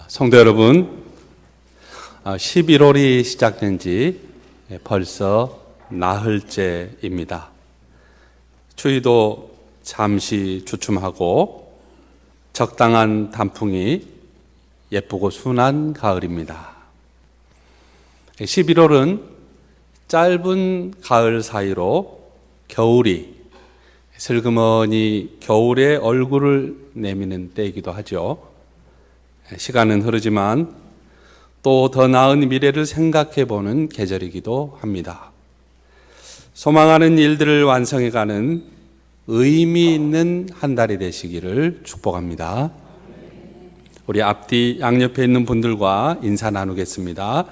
성도 여러분, 11월이 시작된 지 벌써 나흘째입니다. 추위도 잠시 주춤하고 적당한 단풍이 예쁘고 순한 가을입니다. 11월은 짧은 가을 사이로 겨울이 슬그머니 겨울의 얼굴을 내미는 때이기도 하죠. 시간은 흐르지만 또 더 나은 미래를 생각해 보는 계절이기도 합니다. 소망하는 일들을 완성해가는 의미 있는 한 달이 되시기를 축복합니다. 우리 앞뒤 양옆에 있는 분들과 인사 나누겠습니다.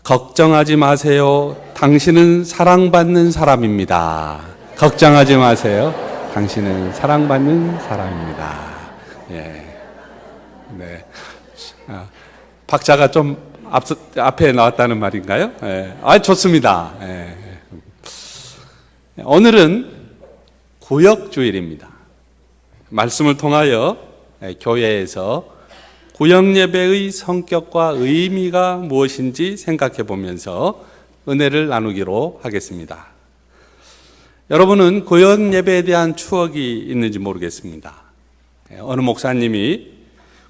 걱정하지 마세요. 당신은 사랑받는 사람입니다. 걱정하지 마세요. 당신은 사랑받는 사람입니다. 네. 박자가 좀 앞에 나왔다는 말인가요? 좋습니다. 오늘은 구역주일입니다. 말씀을 통하여 교회에서 구역예배의 성격과 의미가 무엇인지 생각해 보면서 은혜를 나누기로 하겠습니다. 여러분은 구역예배에 대한 추억이 있는지 모르겠습니다. 어느 목사님이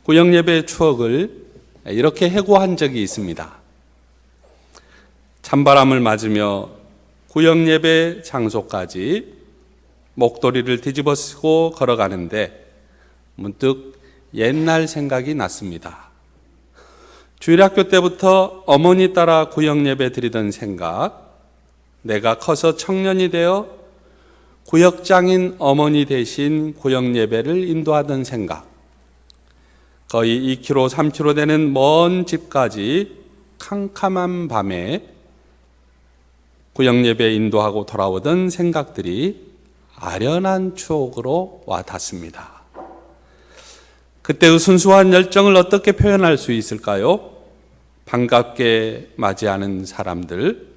구역예배의 추억을 이렇게 해고한 적이 있습니다. 찬바람을 맞으며 구역예배 장소까지 목도리를 뒤집어쓰고 걸어가는데 문득 옛날 생각이 났습니다. 주일학교 때부터 어머니 따라 구역예배 드리던 생각, 내가 커서 청년이 되어 구역장인 어머니 대신 구역예배를 인도하던 생각, 거의 2km, 3km 되는 먼 집까지 캄캄한 밤에 구역예배 인도하고 돌아오던 생각들이 아련한 추억으로 와 닿습니다. 그때의 순수한 열정을 어떻게 표현할 수 있을까요? 반갑게 맞이하는 사람들,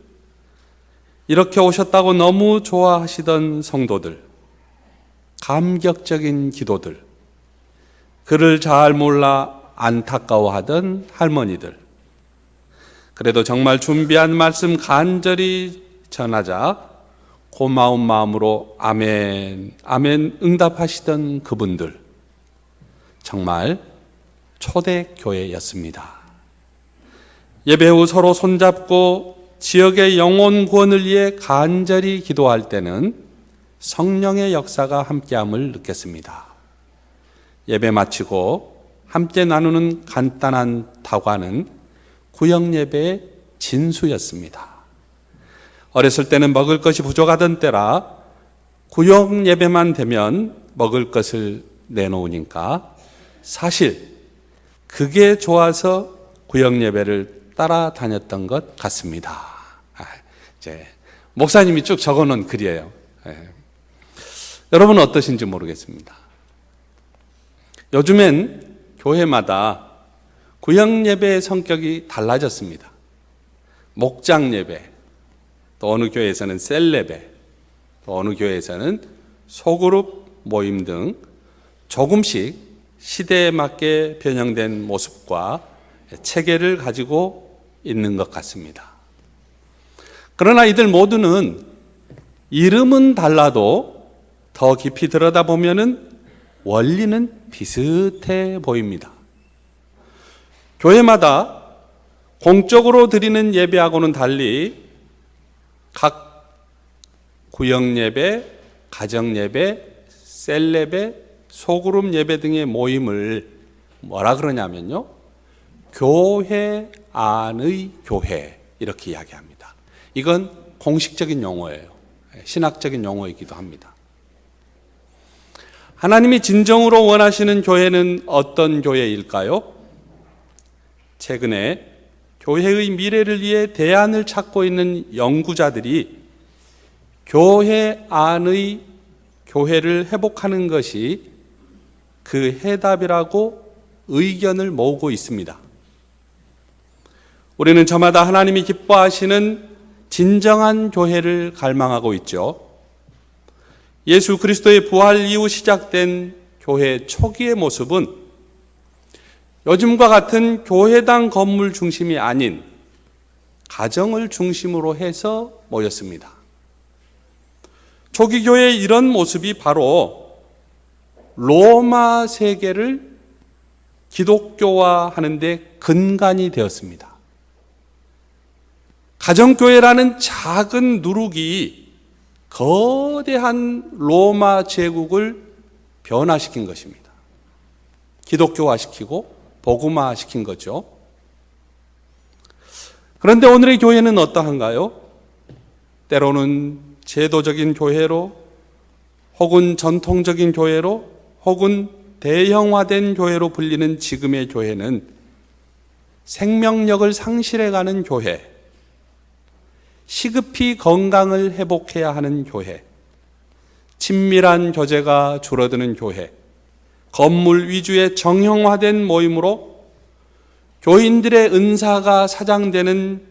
이렇게 오셨다고 너무 좋아하시던 성도들, 감격적인 기도들, 그를 잘 몰라 안타까워하던 할머니들, 그래도 정말 준비한 말씀 간절히 전하자 고마운 마음으로 아멘, 아멘 응답하시던 그분들, 정말 초대교회였습니다. 예배 후 서로 손잡고 지역의 영혼 구원을 위해 간절히 기도할 때는 성령의 역사가 함께함을 느꼈습니다. 예배 마치고 함께 나누는 간단한 다과는 구역예배의 진수였습니다. 어렸을 때는 먹을 것이 부족하던 때라 구역예배만 되면 먹을 것을 내놓으니까 사실 그게 좋아서 구역예배를 따라다녔던 것 같습니다. 목사님이 쭉 적어놓은 글이에요. 여러분은 어떠신지 모르겠습니다. 요즘엔 교회마다 구역예배의 성격이 달라졌습니다. 목장예배, 또 어느 교회에서는 셀예배, 또 어느 교회에서는 소그룹 모임 등 조금씩 시대에 맞게 변형된 모습과 체계를 가지고 있는 것 같습니다. 그러나 이들 모두는 이름은 달라도 더 깊이 들여다보면은 원리는 비슷해 보입니다. 교회마다 공적으로 드리는 예배하고는 달리 각 구역예배, 가정예배, 셀예배, 소그룹 예배 등의 모임을 뭐라 그러냐면요, 교회 안의 교회, 이렇게 이야기합니다. 이건 공식적인 용어예요. 신학적인 용어이기도 합니다. 하나님이 진정으로 원하시는 교회는 어떤 교회일까요? 최근에 교회의 미래를 위해 대안을 찾고 있는 연구자들이 교회 안의 교회를 회복하는 것이 그 해답이라고 의견을 모으고 있습니다. 우리는 저마다 하나님이 기뻐하시는 진정한 교회를 갈망하고 있죠. 예수 그리스도의 부활 이후 시작된 교회 초기의 모습은 요즘과 같은 교회당 건물 중심이 아닌 가정을 중심으로 해서 모였습니다. 초기 교회의 이런 모습이 바로 로마 세계를 기독교화하는 데 근간이 되었습니다. 가정교회라는 작은 누룩이 거대한 로마 제국을 변화시킨 것입니다. 기독교화시키고 복음화시킨 거죠. 그런데 오늘의 교회는 어떠한가요? 때로는 제도적인 교회로, 혹은 전통적인 교회로, 혹은 대형화된 교회로 불리는 지금의 교회는 생명력을 상실해가는 교회, 시급히 건강을 회복해야 하는 교회, 친밀한 교제가 줄어드는 교회, 건물 위주의 정형화된 모임으로 교인들의 은사가 사장되는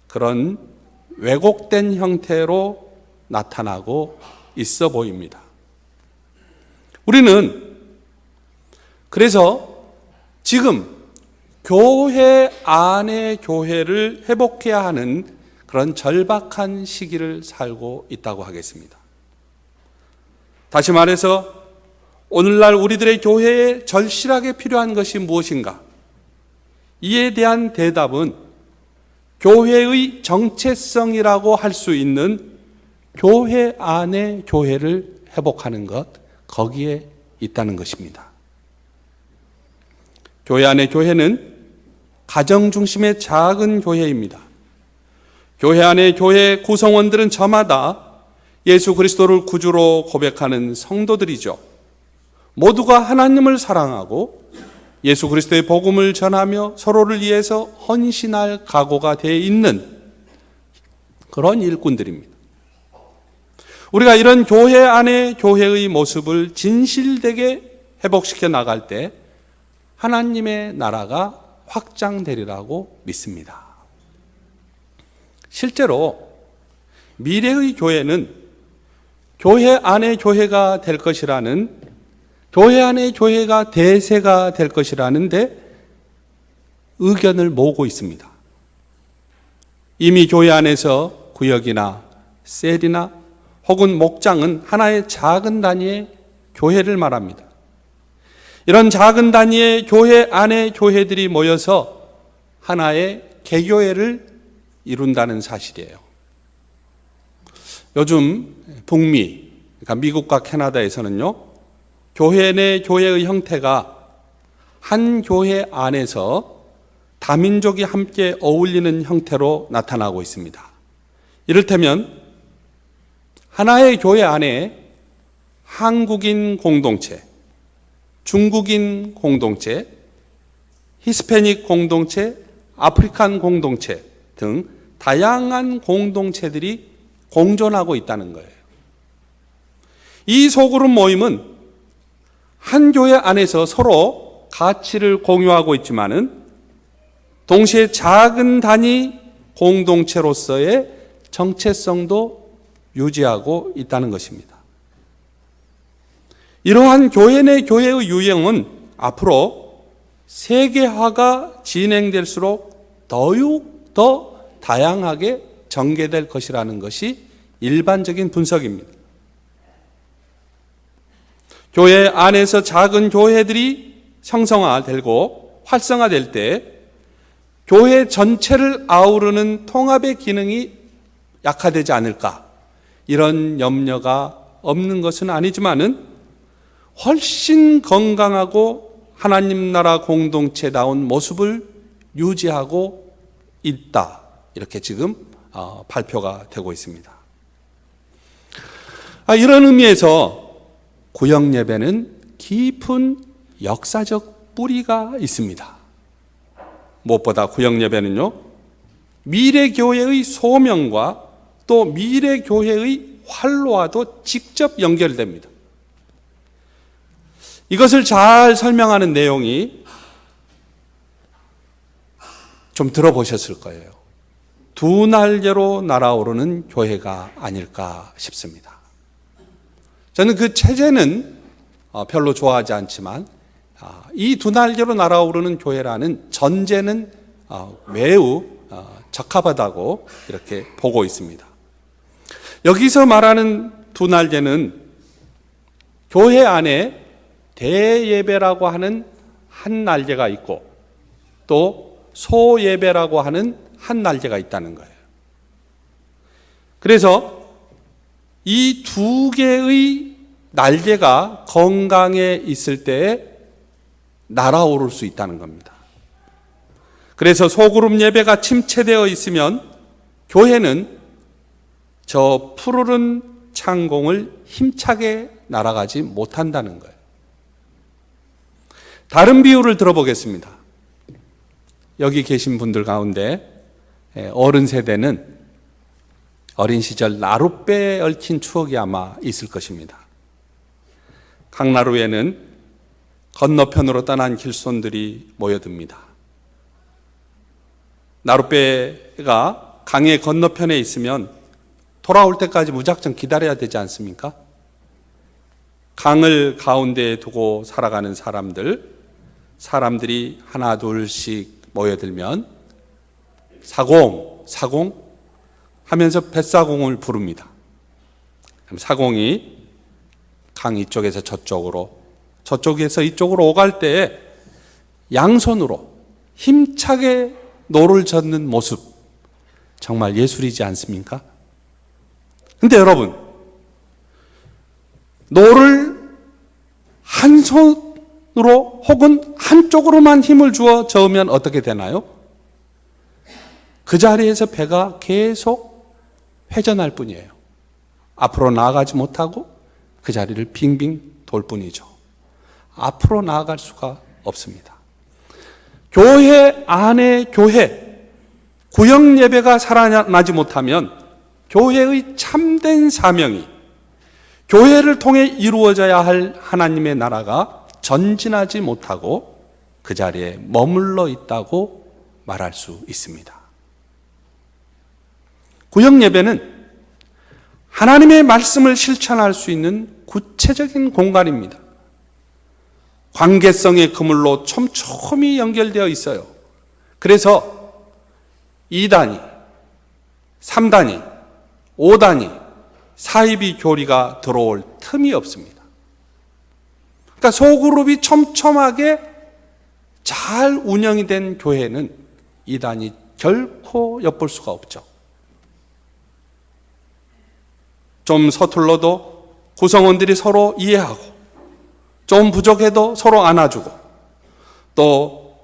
그런 왜곡된 형태로 나타나고 있어 보입니다. 우리는 그래서 지금 교회 안의 교회를 회복해야 하는 그런 절박한 시기를 살고 있다고 하겠습니다. 다시 말해서 오늘날 우리들의 교회에 절실하게 필요한 것이 무엇인가? 이에 대한 대답은 교회의 정체성이라고 할 수 있는 교회 안의 교회를 회복하는 것, 거기에 있다는 것입니다. 교회 안의 교회는 가정 중심의 작은 교회입니다. 교회 안의 교회 구성원들은 저마다 예수 그리스도를 구주로 고백하는 성도들이죠. 모두가 하나님을 사랑하고 예수 그리스도의 복음을 전하며 서로를 위해서 헌신할 각오가 되어 있는 그런 일꾼들입니다. 우리가 이런 교회 안의 교회의 모습을 진실되게 회복시켜 나갈 때 하나님의 나라가 확장되리라고 믿습니다. 실제로 미래의 교회는 교회 안의 교회가 될 것이라는, 교회 안의 교회가 대세가 될 것이라는데 의견을 모으고 있습니다. 이미 교회 안에서 구역이나 셀이나 혹은 목장은 하나의 작은 단위의 교회를 말합니다. 이런 작은 단위의 교회 안의 교회들이 모여서 하나의 개교회를 이룬다는 사실이에요. 요즘 북미, 그러니까 미국과 캐나다에서는요, 교회 내 교회의 형태가 한 교회 안에서 다민족이 함께 어울리는 형태로 나타나고 있습니다. 이를테면 하나의 교회 안에 한국인 공동체, 중국인 공동체, 히스패닉 공동체, 아프리칸 공동체 등 다양한 공동체들이 공존하고 있다는 거예요. 이 소그룹 모임은 한 교회 안에서 서로 가치를 공유하고 있지만은 동시에 작은 단위 공동체로서의 정체성도 유지하고 있다는 것입니다. 이러한 교회 내 교회의 유형은 앞으로 세계화가 진행될수록 더욱 더 다양하게 전개될 것이라는 것이 일반적인 분석입니다. 교회 안에서 작은 교회들이 형성화되고 활성화될 때 교회 전체를 아우르는 통합의 기능이 약화되지 않을까, 이런 염려가 없는 것은 아니지만은 훨씬 건강하고 하나님 나라 공동체다운 모습을 유지하고 있다, 이렇게 지금 발표가 되고 있습니다. 이런 의미에서 구역 예배는 깊은 역사적 뿌리가 있습니다. 무엇보다 구역 예배는요, 미래 교회의 소명과 또 미래 교회의 활로와도 직접 연결됩니다. 이것을 잘 설명하는 내용이 좀 들어보셨을 거예요. 두 날개로 날아오르는 교회가 아닐까 싶습니다. 저는 그 체제는 별로 좋아하지 않지만 이 두 날개로 날아오르는 교회라는 전제는 매우 적합하다고 이렇게 보고 있습니다. 여기서 말하는 두 날개는 교회 안에 대예배라고 하는 한 날개가 있고 또 소예배라고 하는 한 날개가 있다는 거예요. 그래서 이 두 개의 날개가 건강에 있을 때에 날아오를 수 있다는 겁니다. 그래서 소그룹 예배가 침체되어 있으면 교회는 저 푸르른 창공을 힘차게 날아가지 못한다는 거예요. 다른 비유를 들어보겠습니다. 여기 계신 분들 가운데 어른 세대는 어린 시절 나룻배에 얽힌 추억이 아마 있을 것입니다. 강나루에는 건너편으로 떠난 길손들이 모여듭니다. 나룻배가 강의 건너편에 있으면 돌아올 때까지 무작정 기다려야 되지 않습니까? 강을 가운데에 두고 살아가는 사람들이 하나 둘씩 모여들면 사공 하면서 뱃사공을 부릅니다. 그럼 사공이 강 이쪽에서 저쪽에서 이쪽으로 오갈 때에 양손으로 힘차게 노를 젓는 모습, 정말 예술이지 않습니까? 근데 여러분, 노를 한 손으로 혹은 한쪽으로만 힘을 주어 저으면 어떻게 되나요? 그 자리에서 배가 계속 회전할 뿐이에요. 앞으로 나아가지 못하고 그 자리를 빙빙 돌 뿐이죠. 앞으로 나아갈 수가 없습니다. 교회 안에 구역 예배가 살아나지 못하면 교회의 참된 사명이 교회를 통해 이루어져야 할 하나님의 나라가 전진하지 못하고 그 자리에 머물러 있다고 말할 수 있습니다. 구역 예배는 하나님의 말씀을 실천할 수 있는 구체적인 공간입니다. 관계성의 그물로 촘촘히 연결되어 있어요. 그래서 2단위, 3단위, 5단위, 사이비 교리가 들어올 틈이 없습니다. 그러니까 소그룹이 촘촘하게 잘 운영이 된 교회는 2단이 결코 엿볼 수가 없죠. 좀 서툴러도 구성원들이 서로 이해하고, 좀 부족해도 서로 안아주고, 또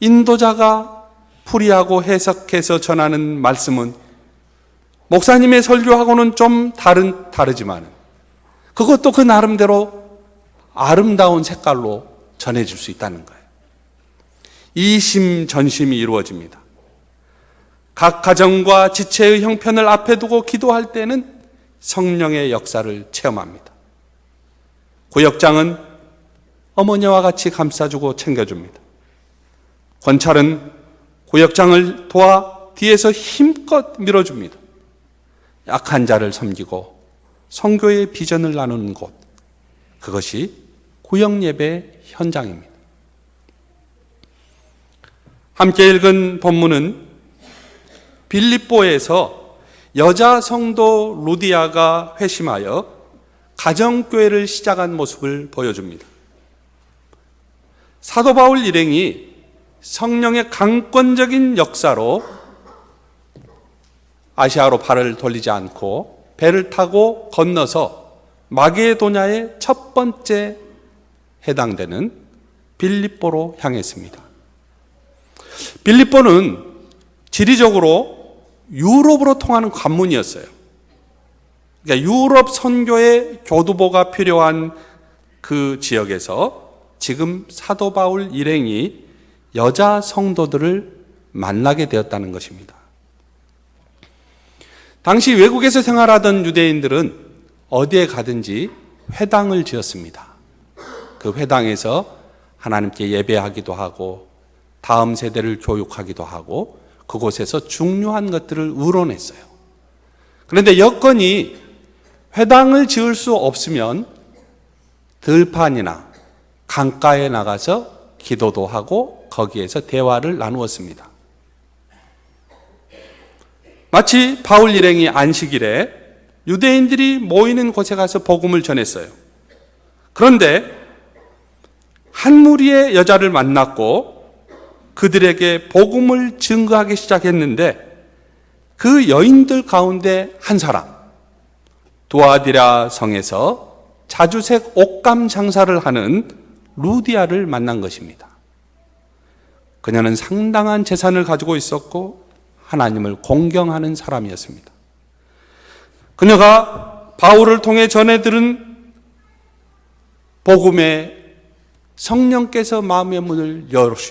인도자가 풀이하고 해석해서 전하는 말씀은 목사님의 설교하고는 좀 다르지만 그것도 그 나름대로 아름다운 색깔로 전해질 수 있다는 거예요. 이심전심이 이루어집니다. 각 가정과 지체의 형편을 앞에 두고 기도할 때는 성령의 역사를 체험합니다. 구역장은 어머니와 같이 감싸주고 챙겨줍니다. 권찰은 구역장을 도와 뒤에서 힘껏 밀어줍니다. 약한 자를 섬기고 선교의 비전을 나누는 곳, 그것이 구역예배 현장입니다. 함께 읽은 본문은 빌립보에서 여자 성도 루디아가 회심하여 가정교회를 시작한 모습을 보여줍니다. 사도 바울 일행이 성령의 강권적인 역사로 아시아로 발을 돌리지 않고 배를 타고 건너서 마게도냐의 첫 번째 해당되는 빌립보로 향했습니다. 빌립보는 지리적으로 유럽으로 통하는 관문이었어요. 그러니까 유럽 선교의 교두보가 필요한 그 지역에서 지금 사도 바울 일행이 여자 성도들을 만나게 되었다는 것입니다. 당시 외국에서 생활하던 유대인들은 어디에 가든지 회당을 지었습니다. 그 회당에서 하나님께 예배하기도 하고 다음 세대를 교육하기도 하고 그곳에서 중요한 것들을 우러냈어요. 그런데 여건이 회당을 지을 수 없으면 들판이나 강가에 나가서 기도도 하고 거기에서 대화를 나누었습니다. 마치 바울 일행이 안식일에 유대인들이 모이는 곳에 가서 복음을 전했어요. 그런데 한 무리의 여자를 만났고 그들에게 복음을 증거하기 시작했는데 그 여인들 가운데 한 사람, 두아디라 성에서 자주색 옷감 장사를 하는 루디아를 만난 것입니다. 그녀는 상당한 재산을 가지고 있었고 하나님을 공경하는 사람이었습니다. 그녀가 바울을 통해 전해 들은 복음에 성령께서 마음의 문을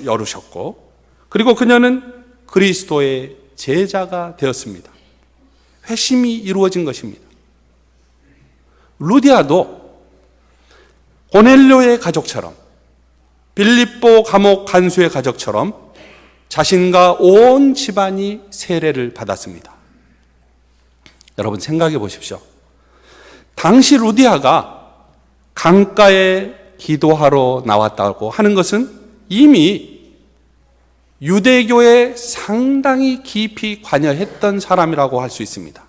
열으셨고, 그리고 그녀는 그리스도의 제자가 되었습니다. 회심이 이루어진 것입니다. 루디아도 고넬료의 가족처럼, 빌립보 감옥 간수의 가족처럼 자신과 온 집안이 세례를 받았습니다. 여러분 생각해 보십시오. 당시 루디아가 강가에 기도하러 나왔다고 하는 것은 이미 유대교에 상당히 깊이 관여했던 사람이라고 할 수 있습니다.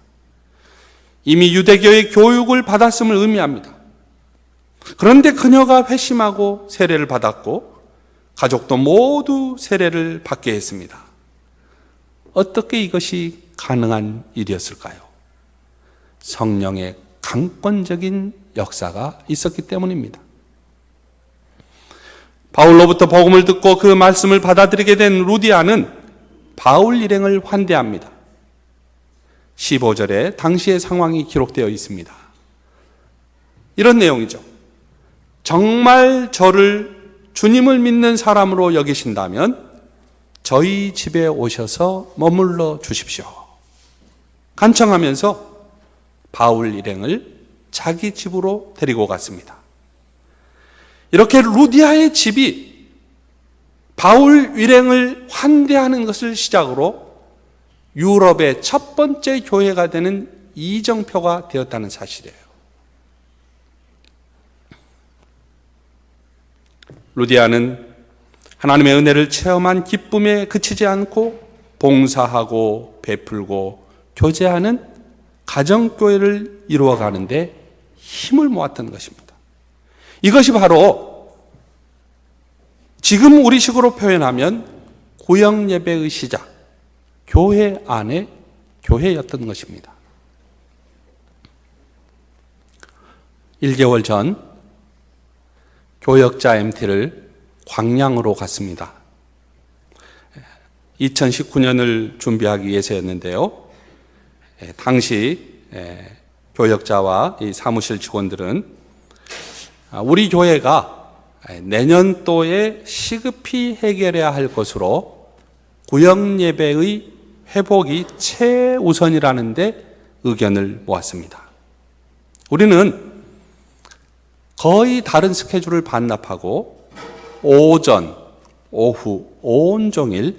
이미 유대교의 교육을 받았음을 의미합니다. 그런데 그녀가 회심하고 세례를 받았고 가족도 모두 세례를 받게 했습니다. 어떻게 이것이 가능한 일이었을까요? 성령의 강권적인 역사가 있었기 때문입니다. 바울로부터 복음을 듣고 그 말씀을 받아들이게 된 루디아는 바울 일행을 환대합니다. 15절에 당시의 상황이 기록되어 있습니다. 이런 내용이죠. 정말 저를 주님을 믿는 사람으로 여기신다면 저희 집에 오셔서 머물러 주십시오. 간청하면서 바울 일행을 자기 집으로 데리고 갔습니다. 이렇게 루디아의 집이 바울 일행을 환대하는 것을 시작으로 유럽의 첫 번째 교회가 되는 이정표가 되었다는 사실이에요. 루디아는 하나님의 은혜를 체험한 기쁨에 그치지 않고 봉사하고 베풀고 교제하는 가정교회를 이루어가는데 힘을 모았던 것입니다. 이것이 바로 지금 우리식으로 표현하면 구역예배의 시작, 교회 안에 교회였던 것입니다. 1개월 전 교역자 MT를 광양으로 갔습니다. 2019년을 준비하기 위해서였는데요. 당시 교역자와 이 사무실 직원들은 우리 교회가 내년도에 시급히 해결해야 할 것으로 구역예배의 회복이 최우선이라는데 의견을 모았습니다. 우리는 거의 다른 스케줄을 반납하고 오전, 오후, 온종일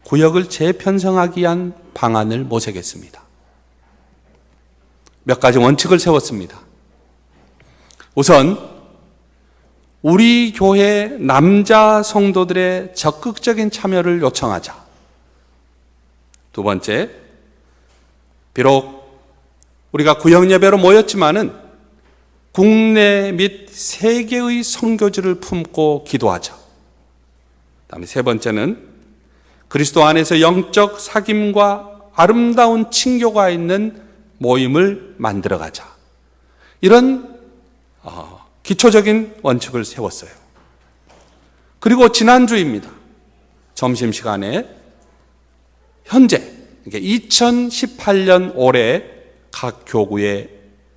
구역을 재편성하기 위한 방안을 모색했습니다. 몇 가지 원칙을 세웠습니다. 우선 우리 교회 남자 성도들의 적극적인 참여를 요청하자. 두 번째, 비록 우리가 구역예배로 모였지만은 국내 및 세계의 선교지를 품고 기도하자. 그다음에 세 번째는 그리스도 안에서 영적 사귐과 아름다운 친교가 있는 모임을 만들어가자. 이런 기초적인 원칙을 세웠어요. 그리고 지난주입니다. 점심시간에 현재 2018년 올해 각 교구의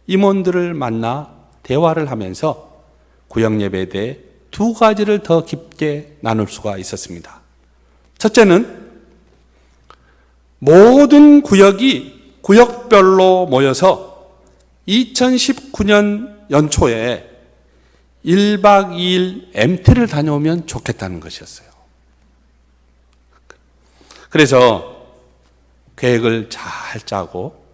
임원들을 만나 대화를 하면서 구역예배에 대해 두 가지를 더 깊게 나눌 수가 있었습니다. 첫째는 모든 구역이 구역별로 모여서 2019년 연초에 1박 2일 MT를 다녀오면 좋겠다는 것이었어요. 그래서 계획을 잘 짜고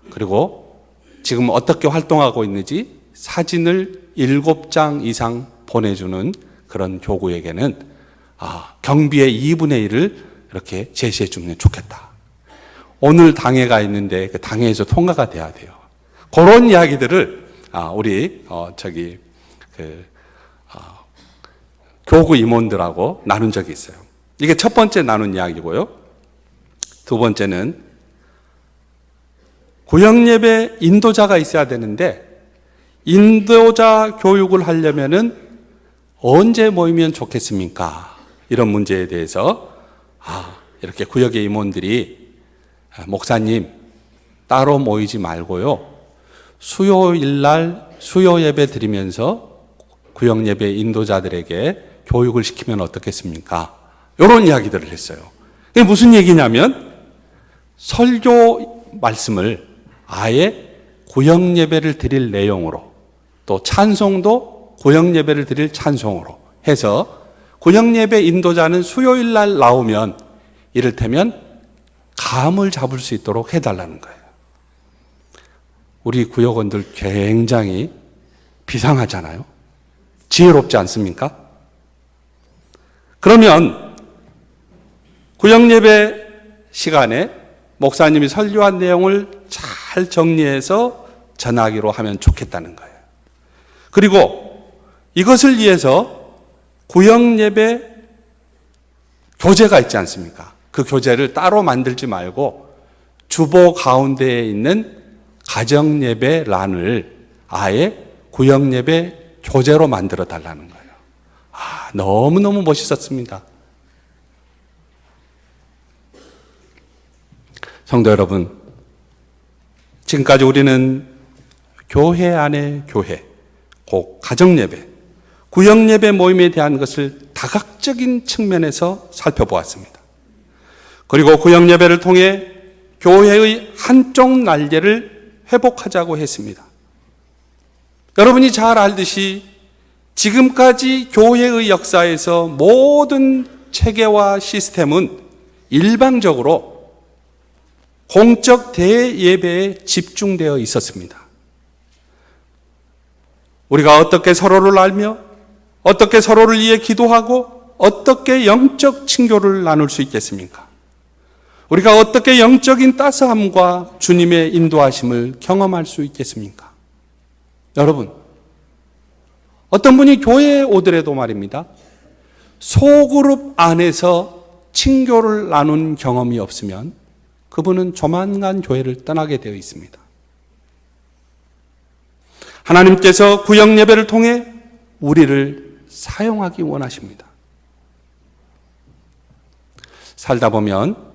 그리고 지금 어떻게 활동하고 있는지 사진을 7장 이상 보내주는 그런 교구에게는 경비의 2분의 1을 이렇게 제시해 주면 좋겠다. 오늘 당회가 있는데 그 당회에서 통과가 돼야 돼요. 그런 이야기들을 우리 교구 임원들하고 나눈 적이 있어요. 이게 첫 번째 나눈 이야기고요. 두 번째는 구역예배 인도자가 있어야 되는데 인도자 교육을 하려면은 언제 모이면 좋겠습니까? 이런 문제에 대해서 이렇게 구역의 임원들이 목사님 따로 모이지 말고요. 수요일 날 수요 예배 드리면서 구역 예배 인도자들에게 교육을 시키면 어떻겠습니까? 이런 이야기들을 했어요. 이게 무슨 얘기냐면 설교 말씀을 아예 구역 예배를 드릴 내용으로 또 찬송도 구역 예배를 드릴 찬송으로 해서 구역 예배 인도자는 수요일 날 나오면 이를테면 감을 잡을 수 있도록 해달라는 거예요. 우리 구역원들 굉장히 비상하잖아요. 지혜롭지 않습니까? 그러면 구역 예배 시간에 목사님이 설교한 내용을 잘 정리해서 전하기로 하면 좋겠다는 거예요. 그리고 이것을 위해서 구역 예배 교재가 있지 않습니까? 그 교재를 따로 만들지 말고 주보 가운데에 있는 가정 예배 란을 아예 구역 예배 교재로 만들어 달라는 거예요. 너무너무 멋있었습니다. 성도 여러분, 지금까지 우리는 교회 안에 교회, 곧 가정 예배, 구역 예배 모임에 대한 것을 다각적인 측면에서 살펴보았습니다. 그리고 구역 예배를 통해 교회의 한쪽 날개를 회복하자고 했습니다. 여러분이 잘 알듯이 지금까지 교회의 역사에서 모든 체계와 시스템은 일방적으로 공적 대예배에 집중되어 있었습니다. 우리가 어떻게 서로를 알며 어떻게 서로를 위해 기도하고 어떻게 영적 친교를 나눌 수 있겠습니까? 우리가 어떻게 영적인 따스함과 주님의 인도하심을 경험할 수 있겠습니까? 여러분, 어떤 분이 교회에 오더라도 말입니다. 소그룹 안에서 친교를 나눈 경험이 없으면 그분은 조만간 교회를 떠나게 되어 있습니다. 하나님께서 구역 예배를 통해 우리를 사용하기 원하십니다. 살다 보면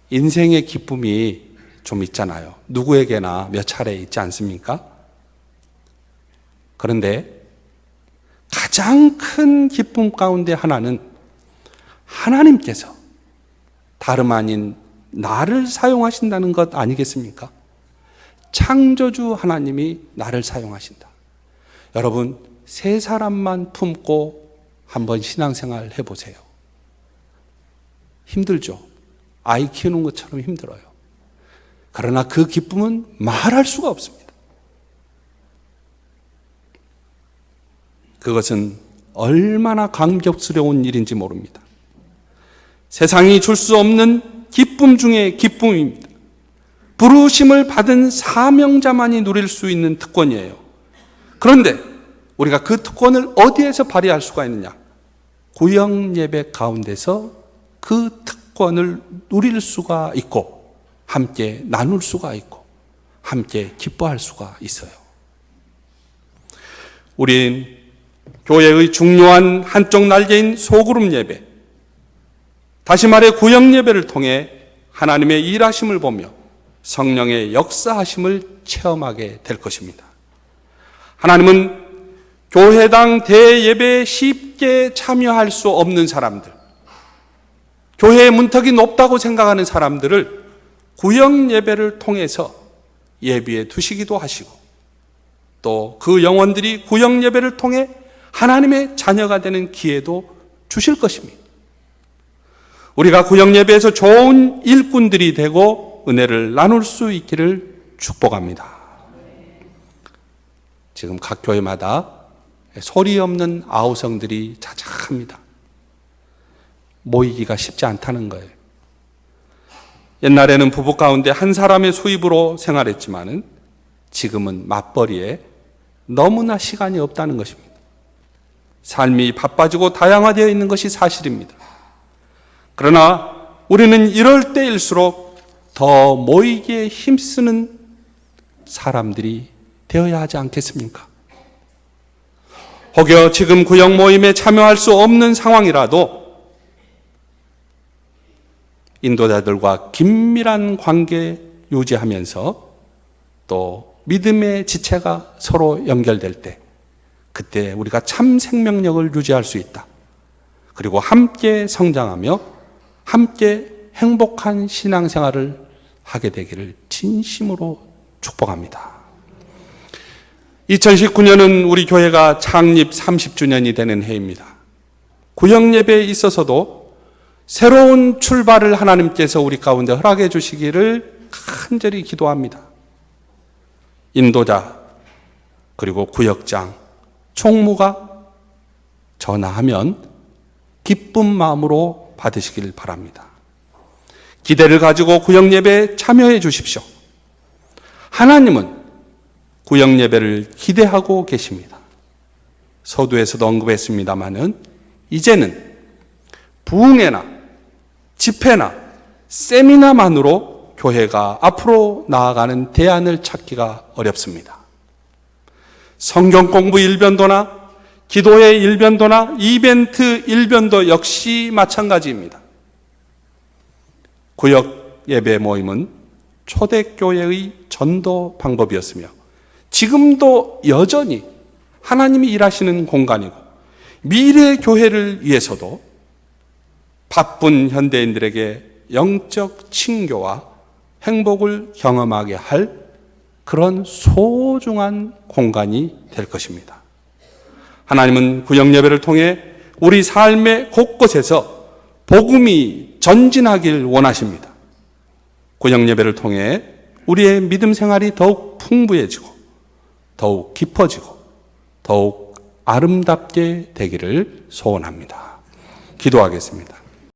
인생의 기쁨이 좀 있잖아요. 누구에게나 몇 차례 있지 않습니까? 그런데 가장 큰 기쁨 가운데 하나는 하나님께서 다름 아닌 나를 사용하신다는 것 아니겠습니까? 창조주 하나님이 나를 사용하신다. 여러분, 세 사람만 품고 한번 신앙생활 해보세요. 힘들죠? 아이 키우는 것처럼 힘들어요. 그러나 그 기쁨은 말할 수가 없습니다. 그것은 얼마나 감격스러운 일인지 모릅니다. 세상이 줄 수 없는 기쁨 중에 기쁨입니다. 부르심을 받은 사명자만이 누릴 수 있는 특권이에요. 그런데 우리가 그 특권을 어디에서 발휘할 수가 있느냐? 구역 예배 가운데서 그 특권을 누릴 수가 있고 함께 나눌 수가 있고 함께 기뻐할 수가 있어요. 우린 교회의 중요한 한쪽 날개인 소그룹 예배, 다시 말해 구역 예배를 통해 하나님의 일하심을 보며 성령의 역사하심을 체험하게 될 것입니다. 하나님은 교회당 대예배에 쉽게 참여할 수 없는 사람들, 교회의 문턱이 높다고 생각하는 사람들을 구역 예배를 통해서 예비해 두시기도 하시고 또 그 영혼들이 구역 예배를 통해 하나님의 자녀가 되는 기회도 주실 것입니다. 우리가 구역 예배에서 좋은 일꾼들이 되고 은혜를 나눌 수 있기를 축복합니다. 지금 각 교회마다 소리 없는 아우성들이 자작합니다. 모이기가 쉽지 않다는 거예요. 옛날에는 부부 가운데 한 사람의 수입으로 생활했지만은 지금은 맞벌이에 너무나 시간이 없다는 것입니다. 삶이 바빠지고 다양화되어 있는 것이 사실입니다. 그러나 우리는 이럴 때일수록 더 모이기에 힘쓰는 사람들이 되어야 하지 않겠습니까? 혹여 지금 구역 모임에 참여할 수 없는 상황이라도 인도자들과 긴밀한 관계 유지하면서 또 믿음의 지체가 서로 연결될 때 그때 우리가 참 생명력을 유지할 수 있다. 그리고 함께 성장하며 함께 행복한 신앙생활을 하게 되기를 진심으로 축복합니다. 2019년은 우리 교회가 창립 30주년이 되는 해입니다. 구역예배에 있어서도 새로운 출발을 하나님께서 우리 가운데 허락해 주시기를 간절히 기도합니다. 인도자, 그리고 구역장, 총무가 전화하면 기쁜 마음으로 받으시길 바랍니다. 기대를 가지고 구역예배에 참여해 주십시오. 하나님은 구역예배를 기대하고 계십니다. 서두에서도 언급했습니다마는 이제는 부흥회나 집회나 세미나만으로 교회가 앞으로 나아가는 대안을 찾기가 어렵습니다. 성경 공부 일변도나 기도의 일변도나 이벤트 일변도 역시 마찬가지입니다. 구역 예배 모임은 초대교회의 전도 방법이었으며 지금도 여전히 하나님이 일하시는 공간이고 미래 교회를 위해서도 바쁜 현대인들에게 영적 칭교와 행복을 경험하게 할 그런 소중한 공간이 될 것입니다. 하나님은 구역 예배를 통해 우리 삶의 곳곳에서 복음이 전진하길 원하십니다. 구역 예배를 통해 우리의 믿음 생활이 더욱 풍부해지고 더욱 깊어지고 더욱 아름답게 되기를 소원합니다. 기도하겠습니다.